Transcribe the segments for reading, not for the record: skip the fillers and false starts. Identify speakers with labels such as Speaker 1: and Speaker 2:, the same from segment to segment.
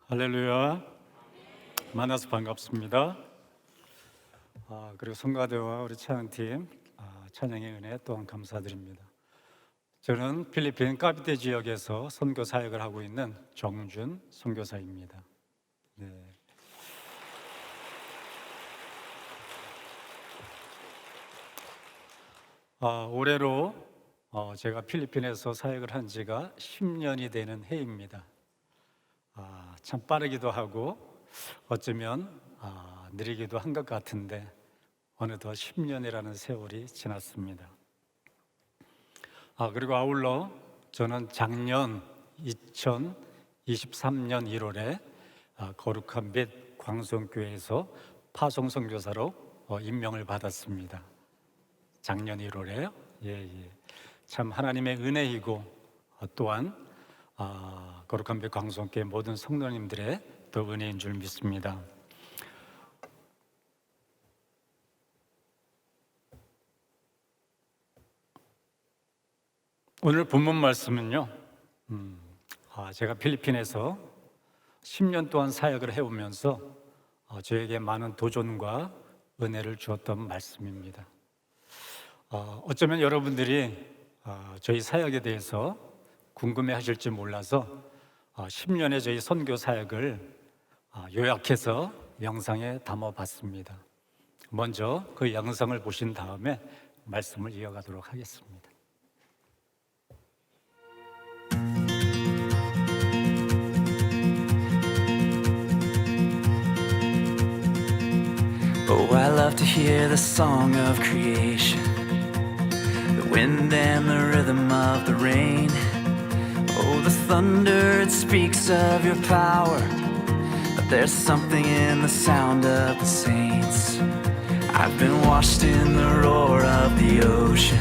Speaker 1: 할렐루야. 만나서 반갑습니다. 그리고 성가대와 우리 찬양팀 찬양의 은혜 또한 감사드립니다. 저는 필리핀 카비테 지역에서 선교 사역을 하고 있는 정준 선교사입니다. 네. 올해로 제가 필리핀에서 사역을 한 지가 10년이 되는 해입니다. 참 빠르기도 하고 어쩌면 느리기도 한 것 같은데 어느덧 10년이라는 세월이 지났습니다. 그리고 아울러 저는 작년 2023년 1월에 거룩한 벳 광성교회에서 파송 선교사로 임명을 받았습니다. 작년 1월에요. 참 하나님의 은혜이고 또한 거룩한 벳 광성교회 모든 성도님들의 또 은혜인 줄 믿습니다. 오늘 본문 말씀은요, 제가 필리핀에서 10년 동안 사역을 해오면서 저에게 많은 도전과 은혜를 주었던 말씀입니다. 어쩌면 여러분들이 저희 사역에 대해서 궁금해하실지 몰라서 10년의 저희 선교 사역을 요약해서 영상에 담아봤습니다. 먼저 그 영상을 보신 다음에 말씀을 이어가도록 하겠습니다.
Speaker 2: Oh, I love to hear the song of creation, the wind and the rhythm of the rain. Oh, the thunder, it speaks of your power, but there's something in the sound of the saints. I've been washed in the roar of the ocean,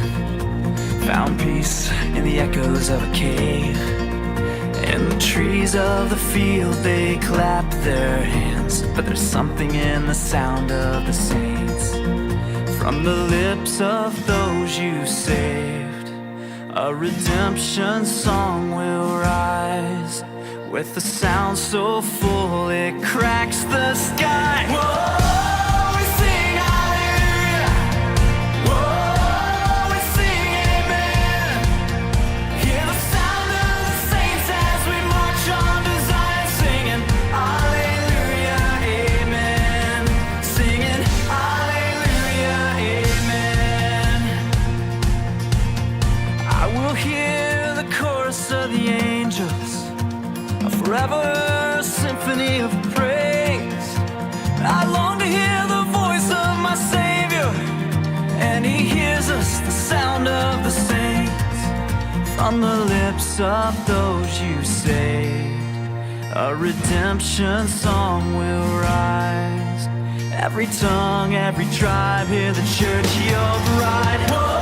Speaker 2: found peace in the echoes of a cave. And the trees of the field, they clap their hands, but there's something in the sound of the saints. From the lips of those you saved, a redemption song will rise, with a sound so full it cracks the sky. Whoa! Forever symphony of praise. I long to hear the voice of my Savior, and He hears us, the sound of the saints. From the lips of those you saved, a redemption song will rise. Every tongue, every tribe, hear the church, your bride. Whoa!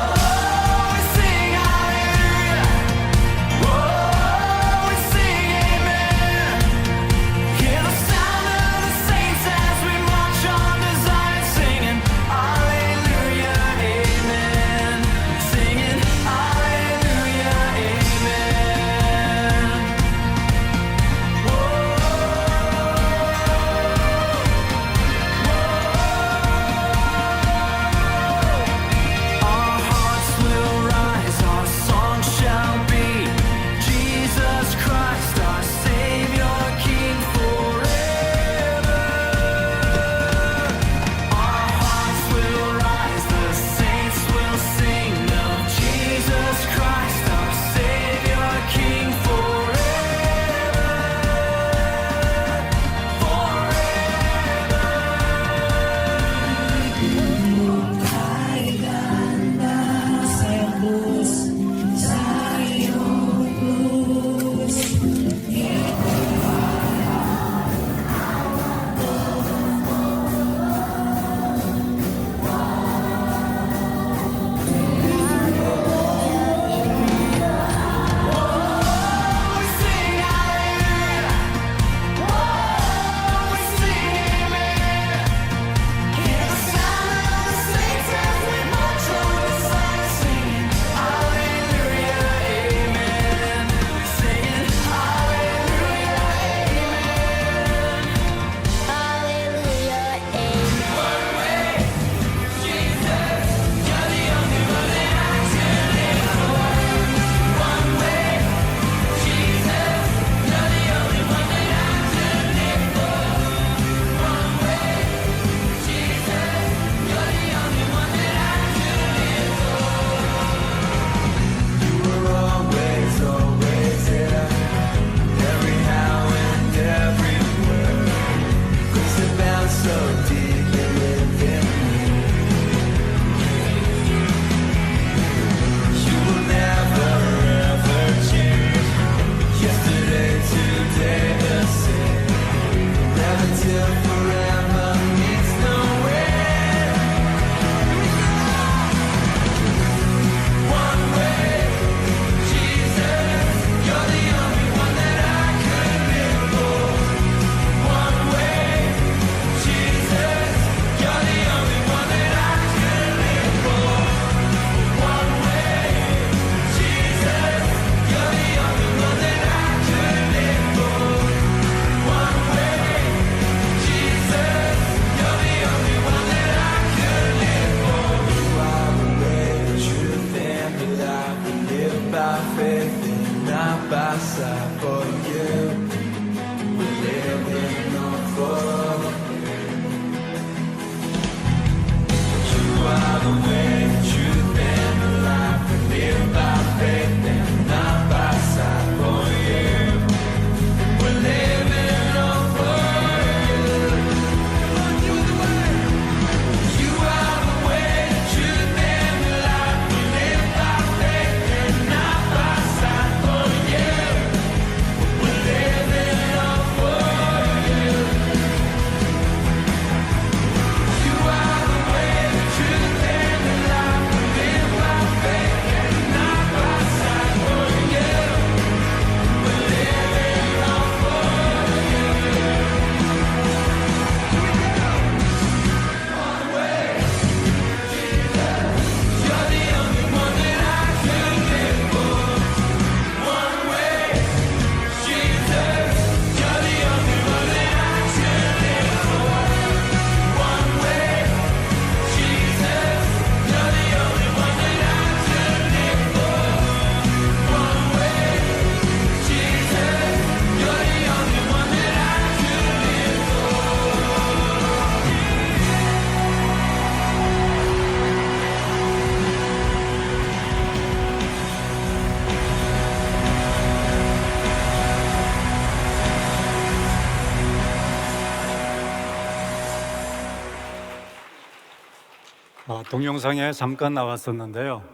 Speaker 1: 동영상에 잠깐 나왔었는데요.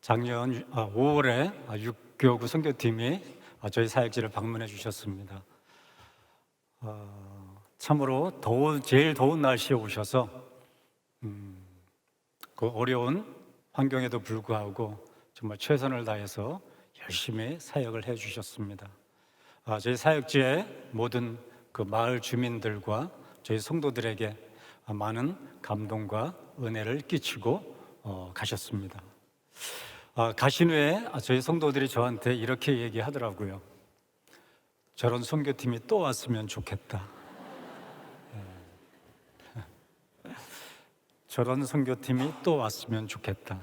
Speaker 1: 작년 5월에 육교구 선교팀이 저희 사역지를 방문해 주셨습니다. 참으로 제일 더운 날씨에 오셔서 그 어려운 환경에도 불구하고 정말 최선을 다해서 열심히 사역을 해 주셨습니다. 저희 사역지의 모든 그 마을 주민들과 저희 성도들에게 많은 감동과 은혜를 끼치고 가셨습니다. 가신 후에 저희 성도들이 저한테 이렇게 얘기하더라고요. 저런 선교팀이 또 왔으면 좋겠다. 저런 선교팀이 또 왔으면 좋겠다.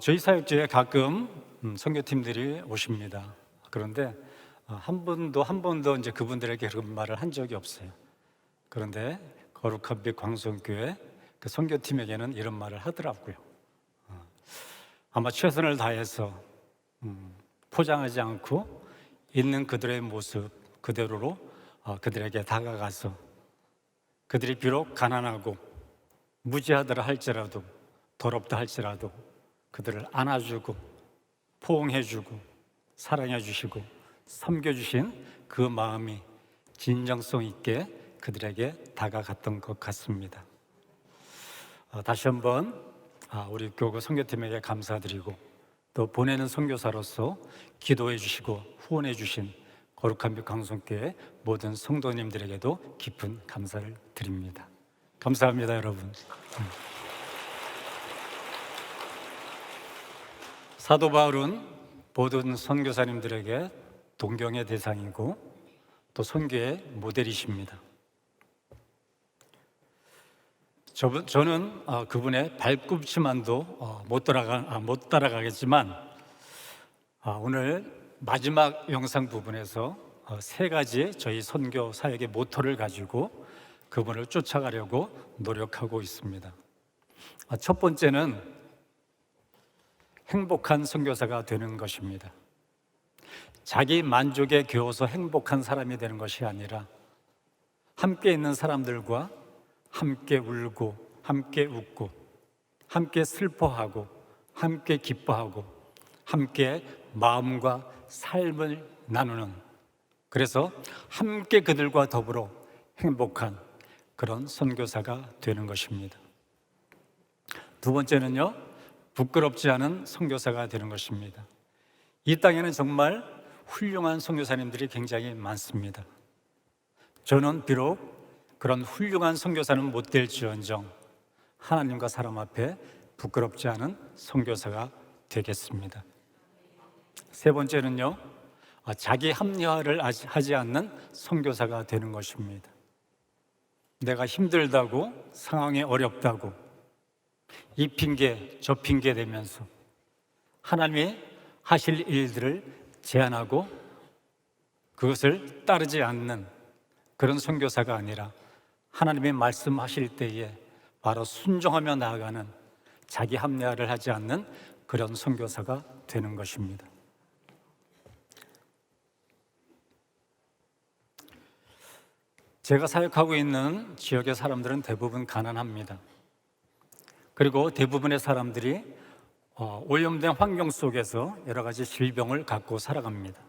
Speaker 1: 저희 사역지에 가끔 선교팀들이 오십니다. 그런데 한 번도 이제 그분들에게 그런 말을 한 적이 없어요. 그런데 거룩한 빛 광성교회 그 선교팀에게는 이런 말을 하더라고요. 아마 최선을 다해서 포장하지 않고 있는 그들의 모습 그대로로 그들에게 다가가서 그들이 비록 가난하고 무지하더라 할지라도 더럽다 할지라도 그들을 안아주고 포옹해주고 사랑해주시고 섬겨주신 그 마음이 진정성 있게 그들에게 다가갔던 것 같습니다. 다시 한번 우리 교구 선교팀에게 감사드리고 또 보내는 선교사로서 기도해 주시고 후원해 주신 거룩한 빛 광성교회 모든 성도님들에게도 깊은 감사를 드립니다. 감사합니다, 여러분. 사도 바울은 모든 선교사님들에게 동경의 대상이고 또 선교의 모델이십니다. 저는 그분의 발꿈치만도 못 따라가겠지만 오늘 마지막 영상 부분에서 세 가지 저희 선교 사역의 모토를 가지고 그분을 쫓아가려고 노력하고 있습니다. 첫 번째는 행복한 선교사가 되는 것입니다. 자기 만족에 겨워서 행복한 사람이 되는 것이 아니라 함께 있는 사람들과 함께 울고 함께 웃고 함께 슬퍼하고 함께 기뻐하고 함께 마음과 삶을 나누는, 그래서 함께 그들과 더불어 행복한 그런 선교사가 되는 것입니다. 두 번째는요, 부끄럽지 않은 선교사가 되는 것입니다. 이 땅에는 정말 훌륭한 선교사님들이 굉장히 많습니다. 저는 비록 그런 훌륭한 선교사는 못 될지언정 하나님과 사람 앞에 부끄럽지 않은 선교사가 되겠습니다. 세 번째는요, 자기 합리화를 하지 않는 선교사가 되는 것입니다. 내가 힘들다고, 상황이 어렵다고 이 핑계 저 핑계 대면서 하나님이 하실 일들을 제안하고 그것을 따르지 않는 그런 선교사가 아니라 하나님의 말씀하실 때에 바로 순종하며 나아가는, 자기 합리화를 하지 않는 그런 선교사가 되는 것입니다. 제가 사역하고 있는 지역의 사람들은 대부분 가난합니다. 그리고 대부분의 사람들이 오염된 환경 속에서 여러 가지 질병을 갖고 살아갑니다.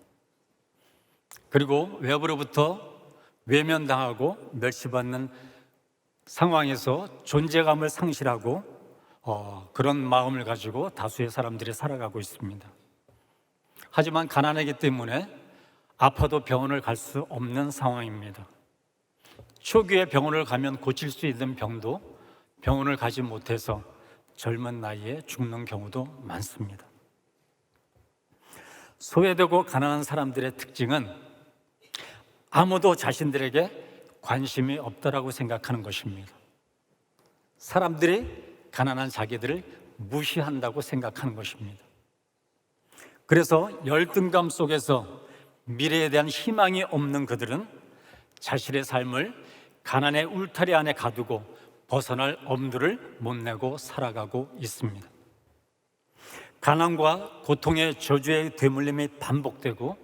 Speaker 1: 그리고 외부로부터 외면당하고 멸시받는 상황에서 존재감을 상실하고 그런 마음을 가지고 다수의 사람들이 살아가고 있습니다. 하지만 가난하기 때문에 아파도 병원을 갈 수 없는 상황입니다. 초기에 병원을 가면 고칠 수 있는 병도 병원을 가지 못해서 젊은 나이에 죽는 경우도 많습니다. 소외되고 가난한 사람들의 특징은 아무도 자신들에게 관심이 없다라고 생각하는 것입니다. 사람들이 가난한 자기들을 무시한다고 생각하는 것입니다. 그래서 열등감 속에서 미래에 대한 희망이 없는 그들은 자신의 삶을 가난의 울타리 안에 가두고 벗어날 엄두를 못 내고 살아가고 있습니다. 가난과 고통의 저주의 되물림이 반복되고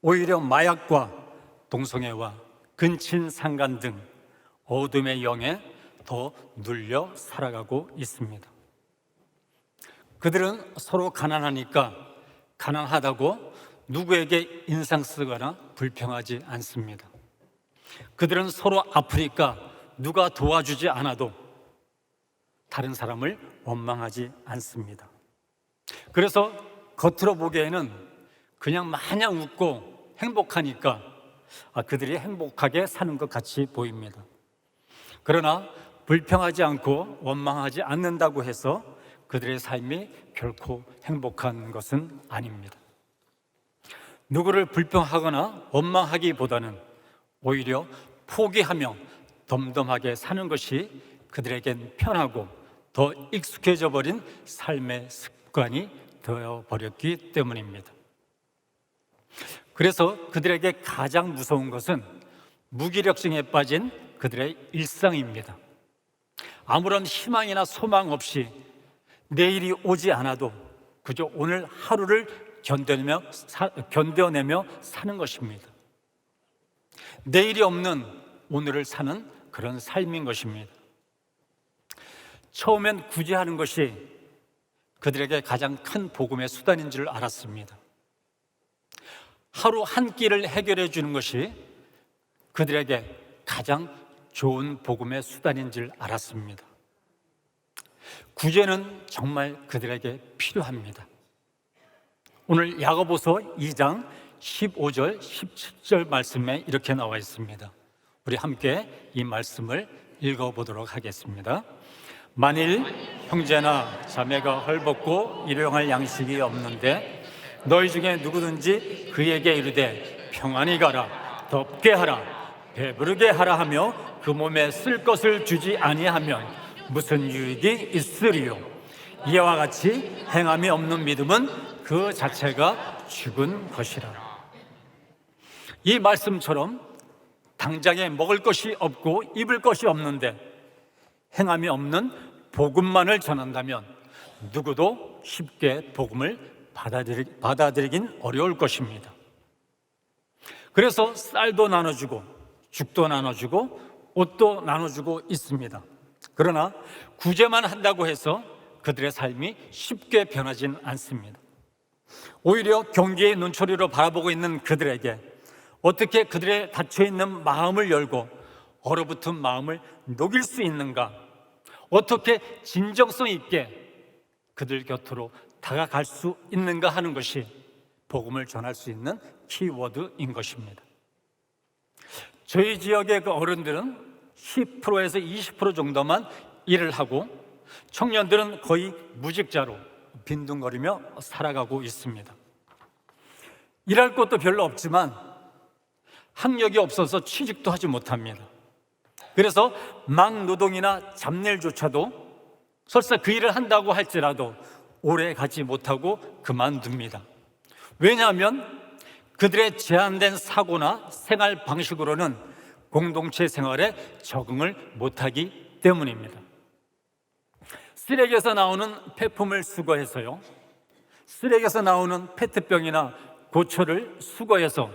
Speaker 1: 오히려 마약과 동성애와 근친상간 등 어둠의 영에 더 눌려 살아가고 있습니다. 그들은 서로 가난하니까 가난하다고 누구에게 인상 쓰거나 불평하지 않습니다. 그들은 서로 아프니까 누가 도와주지 않아도 다른 사람을 원망하지 않습니다. 그래서 겉으로 보기에는 그냥 마냥 웃고 행복하니까 그들이 행복하게 사는 것 같이 보입니다. 그러나 불평하지 않고 원망하지 않는다고 해서 그들의 삶이 결코 행복한 것은 아닙니다. 누구를 불평하거나 원망하기보다는 오히려 포기하며 덤덤하게 사는 것이 그들에겐 편하고 더 익숙해져 버린 삶의 습관이 되어버렸기 때문입니다. 그래서 그들에게 가장 무서운 것은 무기력증에 빠진 그들의 일상입니다. 아무런 희망이나 소망 없이 내일이 오지 않아도 그저 오늘 하루를 견뎌내며 사는 것입니다. 내일이 없는 오늘을 사는 그런 삶인 것입니다. 처음엔 구제하는 것이 그들에게 가장 큰 복음의 수단인 줄 알았습니다. 하루 한 끼를 해결해 주는 것이 그들에게 가장 좋은 복음의 수단인 줄 알았습니다. 구제는 정말 그들에게 필요합니다. 오늘 야고보서 2장 15절, 17절 말씀에 이렇게 나와 있습니다. 우리 함께 이 말씀을 읽어보도록 하겠습니다. 만일 형제나 자매가 헐벗고 일용할 양식이 없는데 너희 중에 누구든지 그에게 이르되 평안히 가라, 덥게 하라, 배부르게 하라 하며 그 몸에 쓸 것을 주지 아니하면 무슨 유익이 있으리요? 이와 같이 행함이 없는 믿음은 그 자체가 죽은 것이라. 이 말씀처럼 당장에 먹을 것이 없고 입을 것이 없는데 행함이 없는 복음만을 전한다면 누구도 쉽게 복음을 받아들이긴 어려울 것입니다. 그래서 쌀도 나눠주고 죽도 나눠주고 옷도 나눠주고 있습니다. 그러나 구제만 한다고 해서 그들의 삶이 쉽게 변하진 않습니다. 오히려 경계의 눈초리로 바라보고 있는 그들에게 어떻게 그들의 닫혀있는 마음을 열고 얼어붙은 마음을 녹일 수 있는가, 어떻게 진정성 있게 그들 곁으로 다가갈 수 있는가 하는 것이 복음을 전할 수 있는 키워드인 것입니다. 저희 지역의 그 어른들은 10%에서 20% 정도만 일을 하고 청년들은 거의 무직자로 빈둥거리며 살아가고 있습니다. 일할 것도 별로 없지만 학력이 없어서 취직도 하지 못합니다. 그래서 막노동이나 잡일조차도 설사 그 일을 한다고 할지라도 오래 가지 못하고 그만둡니다. 왜냐하면 그들의 제한된 사고나 생활 방식으로는 공동체 생활에 적응을 못하기 때문입니다. 쓰레기에서 나오는 폐품을 수거해서요, 쓰레기에서 나오는 페트병이나 고철을 수거해서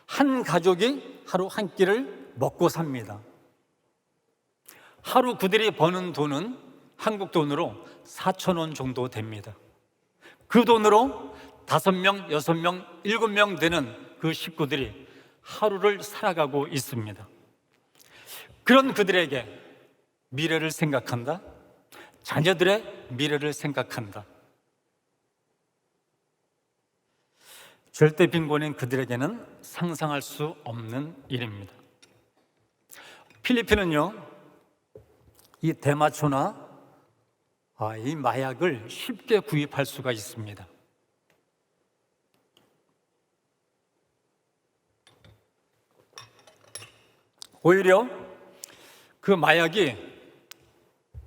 Speaker 1: 한 가족이 하루 한 끼를 먹고 삽니다. 하루 그들이 버는 돈은 한국 돈으로 4,000원 정도 됩니다. 그 돈으로 5명, 6명, 7명 되는 그 식구들이 하루를 살아가고 있습니다. 그런 그들에게 미래를 생각한다, 자녀들의 미래를 생각한다. 절대 빈곤인 그들에게는 상상할 수 없는 일입니다. 필리핀은요, 이 대마초나 이 마약을 쉽게 구입할 수가 있습니다. 오히려 그 마약이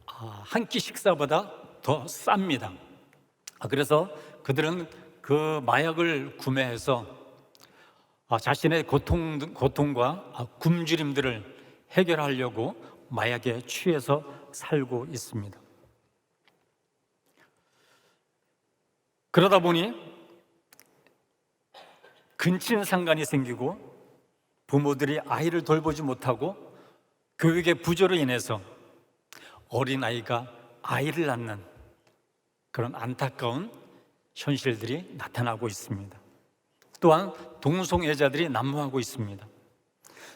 Speaker 1: 한 끼 식사보다 더 쌉니다. 그래서 그들은 그 마약을 구매해서 자신의 고통과 굶주림들을 해결하려고 마약에 취해서 살고 있습니다. 그러다 보니 근친상간이 생기고 부모들이 아이를 돌보지 못하고 교육의 부조로 인해서 어린아이가 아이를 낳는 그런 안타까운 현실들이 나타나고 있습니다. 또한 동성애자들이 난무하고 있습니다.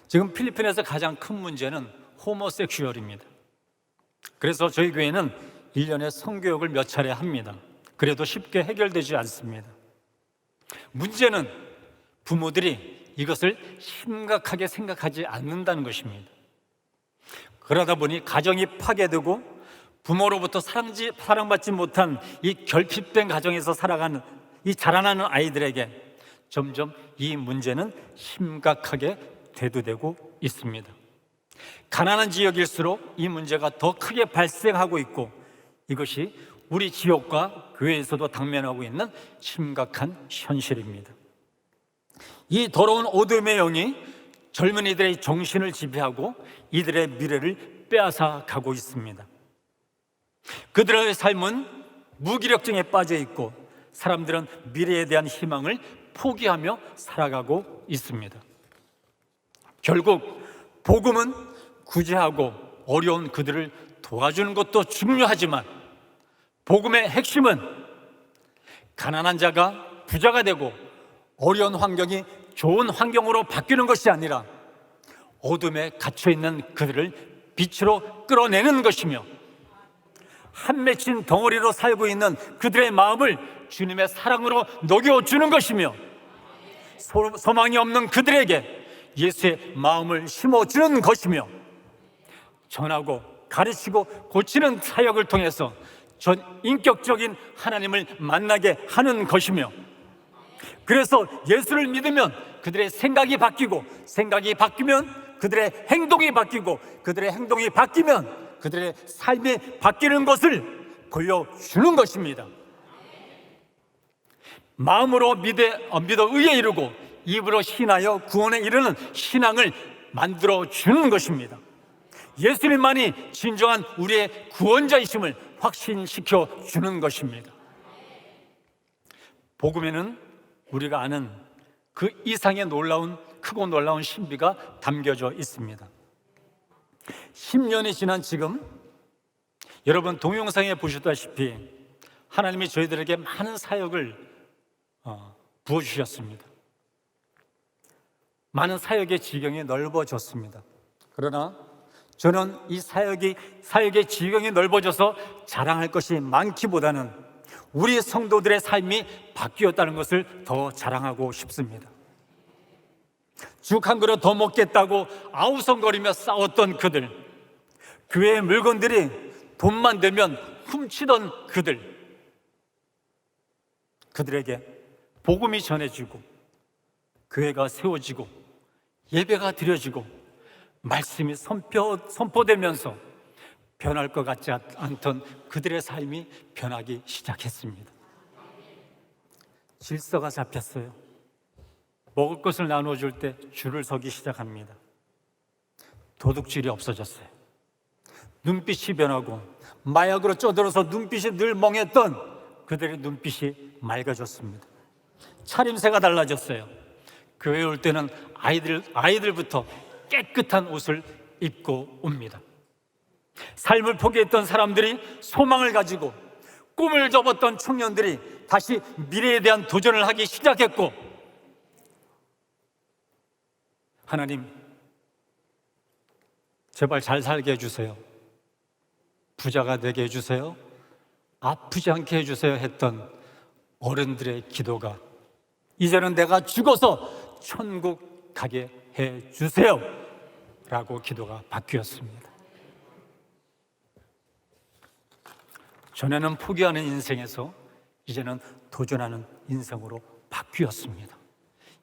Speaker 1: 지금 필리핀에서 가장 큰 문제는 호모섹슈얼입니다. 그래서 저희 교회는 1년에 성교육을 몇 차례 합니다. 그래도 쉽게 해결되지 않습니다. 문제는 부모들이 이것을 심각하게 생각하지 않는다는 것입니다. 그러다 보니 가정이 파괴되고 부모로부터 사랑받지 못한 이 결핍된 가정에서 살아가는 이 자라나는 아이들에게 점점 이 문제는 심각하게 대두되고 있습니다. 가난한 지역일수록 이 문제가 더 크게 발생하고 있고 이것이 우리 지역과 교회에서도 당면하고 있는 심각한 현실입니다. 이 더러운 어둠의 영이 젊은이들의 정신을 지배하고 이들의 미래를 빼앗아 가고 있습니다. 그들의 삶은 무기력증에 빠져 있고 사람들은 미래에 대한 희망을 포기하며 살아가고 있습니다. 결국 복음은 구제하고 어려운 그들을 도와주는 것도 중요하지만 복음의 핵심은 가난한 자가 부자가 되고 어려운 환경이 좋은 환경으로 바뀌는 것이 아니라 어둠에 갇혀있는 그들을 빛으로 끌어내는 것이며 한 맺힌 덩어리로 살고 있는 그들의 마음을 주님의 사랑으로 녹여주는 것이며 소망이 없는 그들에게 예수의 마음을 심어주는 것이며 전하고 가르치고 고치는 사역을 통해서 전 인격적인 하나님을 만나게 하는 것이며 그래서 예수를 믿으면 그들의 생각이 바뀌고 생각이 바뀌면 그들의 행동이 바뀌고 그들의 행동이 바뀌면 그들의 삶이 바뀌는 것을 보여주는 것입니다. 마음으로 믿어 의에 이르고 입으로 신하여 구원에 이르는 신앙을 만들어주는 것입니다. 예수님만이 진정한 우리의 구원자이심을 확신시켜 주는 것입니다. 복음에는 우리가 아는 그 이상의 크고 놀라운 신비가 담겨져 있습니다. 10년이 지난 지금 여러분 동영상에 보셨다시피 하나님이 저희들에게 많은 사역을 부어주셨습니다. 많은 사역의 지경이 넓어졌습니다. 그러나 저는 이 사역의 지경이 넓어져서 자랑할 것이 많기보다는 우리 성도들의 삶이 바뀌었다는 것을 더 자랑하고 싶습니다. 죽 한 그릇 더 먹겠다고 아우성거리며 싸웠던 그들, 교회의 물건들이 돈만 되면 훔치던 그들에게 복음이 전해지고 교회가 세워지고 예배가 드려지고 말씀이 선포되면서 변할 것 같지 않던 그들의 삶이 변하기 시작했습니다. 질서가 잡혔어요. 먹을 것을 나눠줄 때 줄을 서기 시작합니다. 도둑질이 없어졌어요. 눈빛이 변하고 마약으로 쪄들어서 눈빛이 늘 멍했던 그들의 눈빛이 맑아졌습니다. 차림새가 달라졌어요. 교회에 올 때는 아이들부터 깨끗한 옷을 입고 옵니다. 삶을 포기했던 사람들이 소망을 가지고 꿈을 접었던 청년들이 다시 미래에 대한 도전을 하기 시작했고 하나님 제발 잘 살게 해주세요. 부자가 되게 해주세요. 아프지 않게 해주세요 했던 어른들의 기도가 이제는 내가 죽어서 천국 가게 해주세요 라고 기도가 바뀌었습니다. 전에는 포기하는 인생에서 이제는 도전하는 인생으로 바뀌었습니다.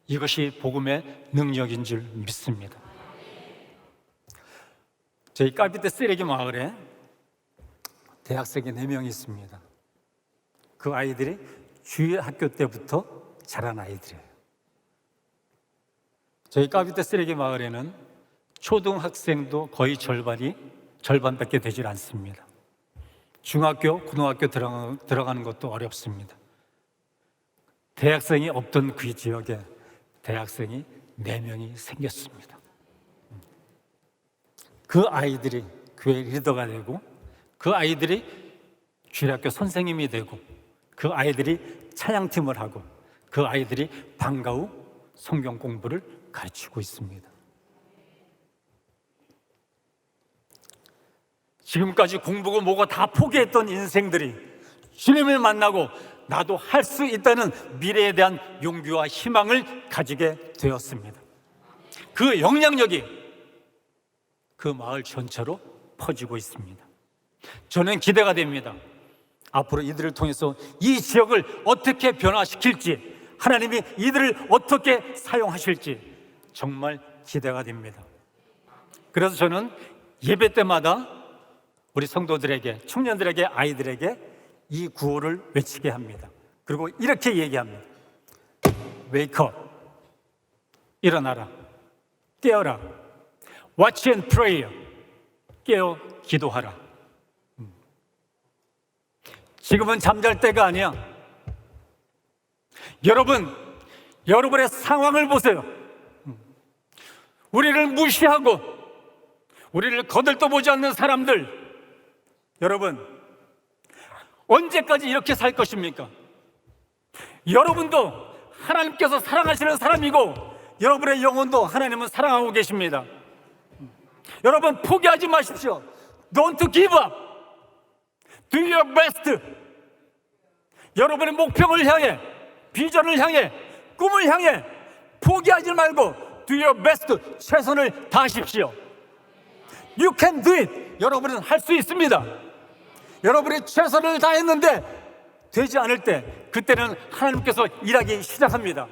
Speaker 1: 이것이 복음의 능력인 줄 믿습니다. 저희 까비떼 쓰레기 마을에 대학생이 4명이 있습니다. 그 아이들이 주일 학교 때부터 자란 아이들이에요. 저희 까비떼 쓰레기 마을에는 초등학생도 거의 절반밖에 되질 않습니다. 중학교, 고등학교 들어가는 것도 어렵습니다. 대학생이 없던 그 지역에 대학생이 4명이 생겼습니다. 그 아이들이 교회 리더가 되고 그 아이들이 주일학교 선생님이 되고, 그 아이들이 찬양팀을 하고, 그 아이들이 방과 후 성경 공부를 가르치고 있습니다. 지금까지 공부고 뭐고 다 포기했던 인생들이 주님을 만나고 나도 할 수 있다는 미래에 대한 용기와 희망을 가지게 되었습니다. 그 영향력이 그 마을 전체로 퍼지고 있습니다. 저는 기대가 됩니다. 앞으로 이들을 통해서 이 지역을 어떻게 변화시킬지, 하나님이 이들을 어떻게 사용하실지 정말 기대가 됩니다. 그래서 저는 예배 때마다 우리 성도들에게, 청년들에게, 아이들에게 이 구호를 외치게 합니다. 그리고 이렇게 얘기합니다. Wake up. 일어나라. 깨어라. Watch and pray. 깨어 기도하라. 지금은 잠잘 때가 아니야. 여러분의 상황을 보세요. 우리를 무시하고 우리를 거들떠보지 않는 사람들, 여러분 언제까지 이렇게 살 것입니까? 여러분도 하나님께서 사랑하시는 사람이고 여러분의 영혼도 하나님은 사랑하고 계십니다. 여러분 포기하지 마십시오. Don't give up. Do your best. 여러분의 목표를 향해, 비전을 향해, 꿈을 향해 포기하지 말고 Do your best. 최선을 다하십시오. You can do it. 여러분은 할 수 있습니다. 여러분이 최선을 다했는데 되지 않을 때, 그때는 하나님께서 일하기 시작합니다.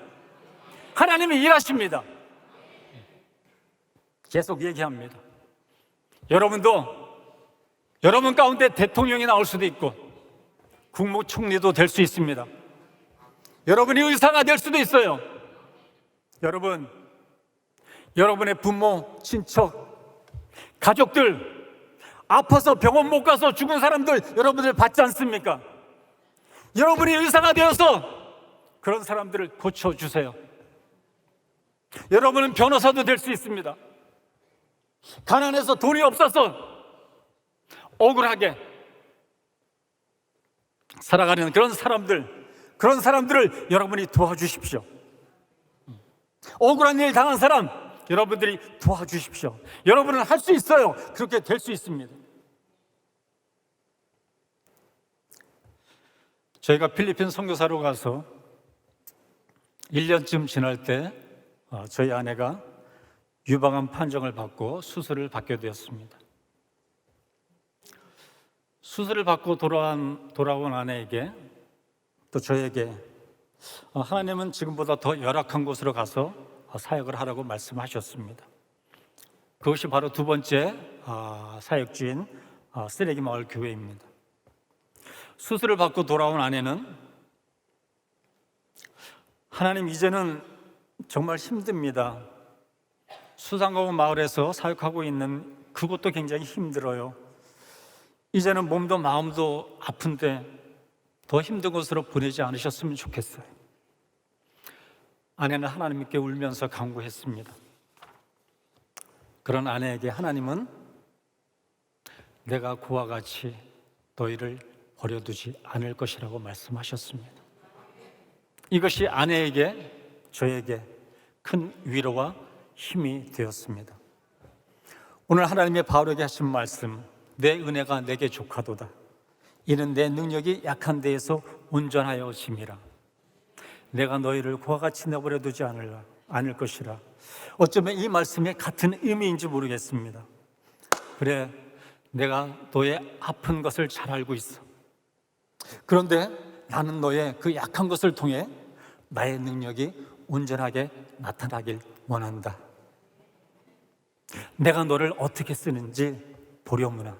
Speaker 1: 하나님이 일하십니다. 계속 얘기합니다. 여러분도 여러분 가운데 대통령이 나올 수도 있고 국무총리도 될 수 있습니다. 여러분이 의사가 될 수도 있어요. 여러분의 부모, 친척, 가족들 아파서 병원 못 가서 죽은 사람들 여러분들 봤지 않습니까? 여러분이 의사가 되어서 그런 사람들을 고쳐주세요. 여러분은 변호사도 될 수 있습니다. 가난해서 돈이 없어서 억울하게 살아가는 그런 사람들을 여러분이 도와주십시오. 억울한 일 당한 사람 여러분들이 도와주십시오. 여러분은 할 수 있어요. 그렇게 될 수 있습니다. 저희가 필리핀 선교사로 가서 1년쯤 지날 때 저희 아내가 유방암 판정을 받고 수술을 받게 되었습니다. 수술을 받고 돌아온 아내에게, 또 저에게 하나님은 지금보다 더 열악한 곳으로 가서 사역을 하라고 말씀하셨습니다. 그것이 바로 두 번째 사역지인 쓰레기마을 교회입니다. 수술을 받고 돌아온 아내는 하나님, 이제는 정말 힘듭니다. 수상가원 마을에서 사역하고 있는 그곳도 굉장히 힘들어요. 이제는 몸도 마음도 아픈데 더 힘든 곳으로 보내지 않으셨으면 좋겠어요. 아내는 하나님께 울면서 간구했습니다. 그런 아내에게 하나님은 내가 그와 같이 너희를 버려두지 않을 것이라고 말씀하셨습니다. 이것이 아내에게, 저에게 큰 위로와 힘이 되었습니다. 오늘 하나님의 바울에게 하신 말씀, 내 은혜가 내게 족하도다. 이는 내 능력이 약한 데에서 온전하여 짐이라. 내가 너희를 그와 같이 내버려 두지 않을 것이라. 어쩌면 이 말씀에 같은 의미인지 모르겠습니다. 그래, 내가 너의 아픈 것을 잘 알고 있어. 그런데 나는 너의 그 약한 것을 통해 나의 능력이 온전하게 나타나길 원한다. 내가 너를 어떻게 쓰는지 보려무나.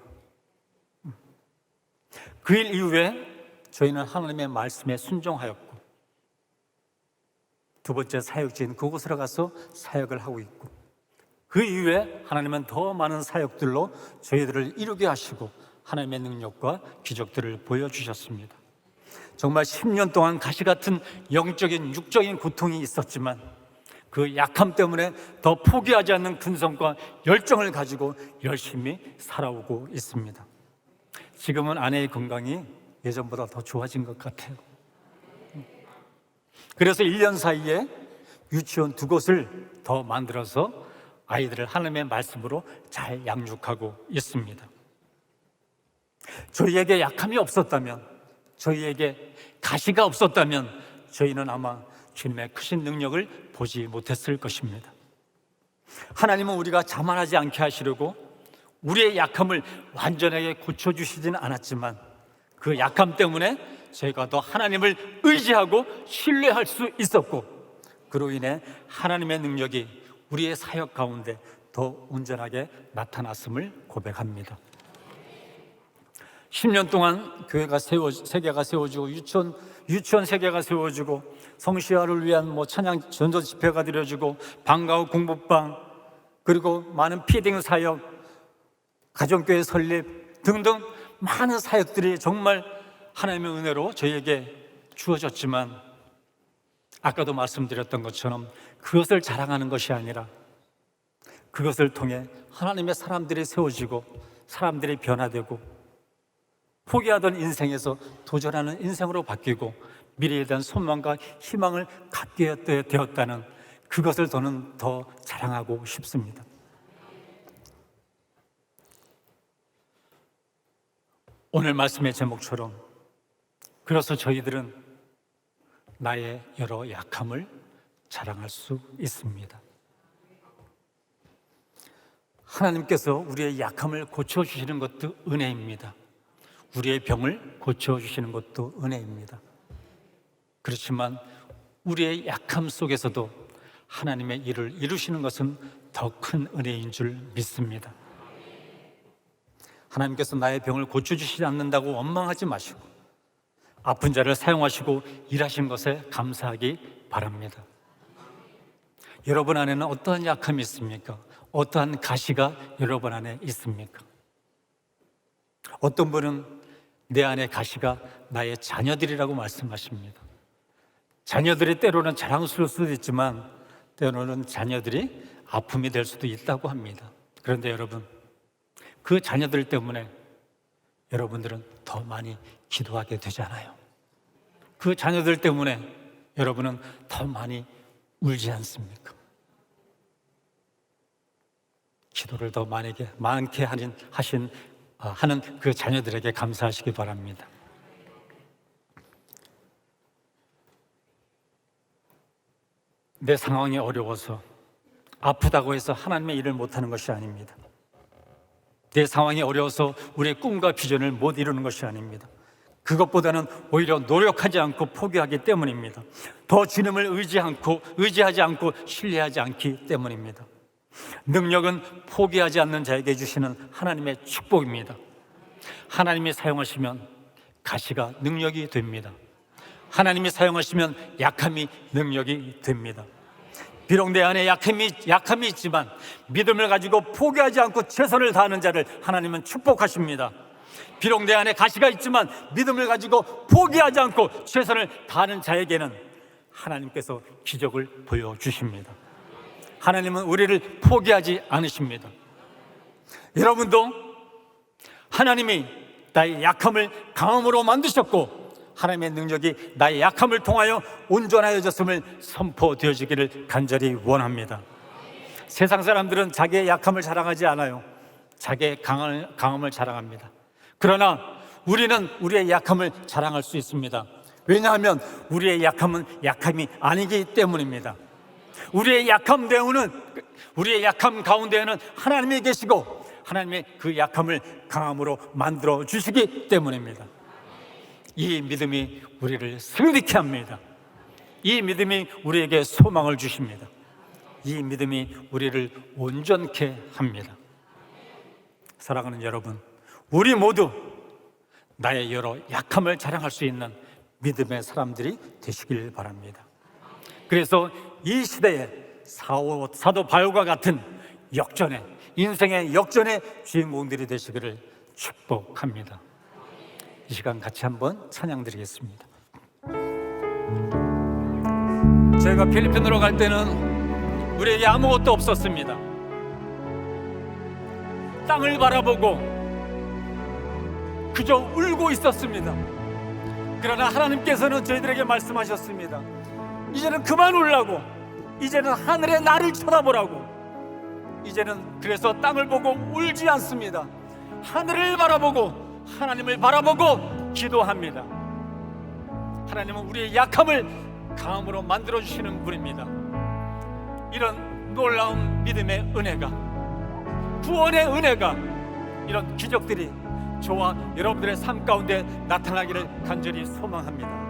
Speaker 1: 그 일 이후에 저희는 하나님의 말씀에 순종하였고, 두 번째 사역지인 그곳으로 가서 사역을 하고 있고, 그 이후에 하나님은 더 많은 사역들로 저희들을 이루게 하시고 하나님의 능력과 기적들을 보여주셨습니다. 정말 10년 동안 가시같은 영적인 육적인 고통이 있었지만 그 약함 때문에 더 포기하지 않는 근성과 열정을 가지고 열심히 살아오고 있습니다. 지금은 아내의 건강이 예전보다 더 좋아진 것 같아요. 그래서 1년 사이에 유치원 2곳을 더 만들어서 아이들을 하나님의 말씀으로 잘 양육하고 있습니다. 저희에게 약함이 없었다면, 저희에게 가시가 없었다면 저희는 아마 주님의 크신 능력을 보지 못했을 것입니다. 하나님은 우리가 자만하지 않게 하시려고 우리의 약함을 완전하게 고쳐주시지는 않았지만 그 약함 때문에 저희가 더 하나님을 의지하고 신뢰할 수 있었고, 그로 인해 하나님의 능력이 우리의 사역 가운데 더 온전하게 나타났음을 고백합니다. 10년 동안 교회가 세계가 세워지고 유치원 세계가 세워지고 성시화를 위한 찬양 전도 집회가 드려지고 방과 후 공부방, 그리고 많은 피딩 사역, 가정교회 설립 등등 많은 사역들이 정말 하나님의 은혜로 저희에게 주어졌지만, 아까도 말씀드렸던 것처럼 그것을 자랑하는 것이 아니라 그것을 통해 하나님의 사람들이 세워지고 사람들이 변화되고 포기하던 인생에서 도전하는 인생으로 바뀌고 미래에 대한 소망과 희망을 갖게 되었다는 그것을 저는 더 자랑하고 싶습니다. 오늘 말씀의 제목처럼, 그래서 저희들은 나의 여러 약함을 자랑할 수 있습니다. 하나님께서 우리의 약함을 고쳐주시는 것도 은혜입니다. 우리의 병을 고쳐주시는 것도 은혜입니다. 그렇지만 우리의 약함 속에서도 하나님의 일을 이루시는 것은 더 큰 은혜인 줄 믿습니다. 하나님께서 나의 병을 고쳐주시지 않는다고 원망하지 마시고 아픈 자를 사용하시고 일하신 것에 감사하기 바랍니다. 여러분 안에는 어떠한 약함이 있습니까? 어떠한 가시가 여러분 안에 있습니까? 어떤 분은 내 안의 가시가 나의 자녀들이라고 말씀하십니다. 자녀들이 때로는 자랑스러울 수도 있지만 때로는 자녀들이 아픔이 될 수도 있다고 합니다. 그런데 여러분, 그 자녀들 때문에 여러분들은 더 많이 기도하게 되잖아요. 그 자녀들 때문에 여러분은 더 많이 울지 않습니까? 기도를 더 많게 하는 그 자녀들에게 감사하시기 바랍니다. 내 상황이 어려워서 아프다고 해서 하나님의 일을 못하는 것이 아닙니다. 내 상황이 어려워서 우리의 꿈과 비전을 못 이루는 것이 아닙니다. 그것보다는 오히려 노력하지 않고 포기하기 때문입니다. 더 주님을 의지하지 않고 신뢰하지 않기 때문입니다. 능력은 포기하지 않는 자에게 주시는 하나님의 축복입니다. 하나님이 사용하시면 가시가 능력이 됩니다. 하나님이 사용하시면 약함이 능력이 됩니다. 비록 내 안에 약함이 있지만 믿음을 가지고 포기하지 않고 최선을 다하는 자를 하나님은 축복하십니다. 비록 내 안에 가시가 있지만 믿음을 가지고 포기하지 않고 최선을 다하는 자에게는 하나님께서 기적을 보여주십니다. 하나님은 우리를 포기하지 않으십니다. 여러분도 하나님이 나의 약함을 강함으로 만드셨고 하나님의 능력이 나의 약함을 통하여 온전하여졌음을 선포되어지기를 간절히 원합니다. 세상 사람들은 자기의 약함을 자랑하지 않아요. 자기의 강함을 자랑합니다. 그러나 우리는 우리의 약함을 자랑할 수 있습니다. 왜냐하면 우리의 약함은 약함이 아니기 때문입니다. 우리의 약함 가운데에는 하나님이 계시고 하나님의 그 약함을 강함으로 만들어 주시기 때문입니다. 이 믿음이 우리를 승리케 합니다. 이 믿음이 우리에게 소망을 주십니다. 이 믿음이 우리를 온전케 합니다. 사랑하는 여러분, 우리 모두 나의 여러 약함을 자랑할 수 있는 믿음의 사람들이 되시길 바랍니다. 그래서 이 시대에 사도 바울과 같은 인생의 역전의 주인공들이 되시기를 축복합니다. 이 시간 같이 한번 찬양 드리겠습니다. 제가 필리핀으로 갈 때는 우리에게 아무것도 없었습니다. 땅을 바라보고 그저 울고 있었습니다. 그러나 하나님께서는 저희들에게 말씀하셨습니다. 이제는 그만 울라고, 이제는 하늘의 나를 쳐다보라고. 이제는 그래서 땅을 보고 울지 않습니다. 하늘을 바라보고 하나님을 바라보고 기도합니다. 하나님은 우리의 약함을 강함으로 만들어주시는 분입니다. 이런 놀라운 믿음의 은혜가, 구원의 은혜가, 이런 기적들이 저와 여러분들의 삶 가운데 나타나기를 간절히 소망합니다.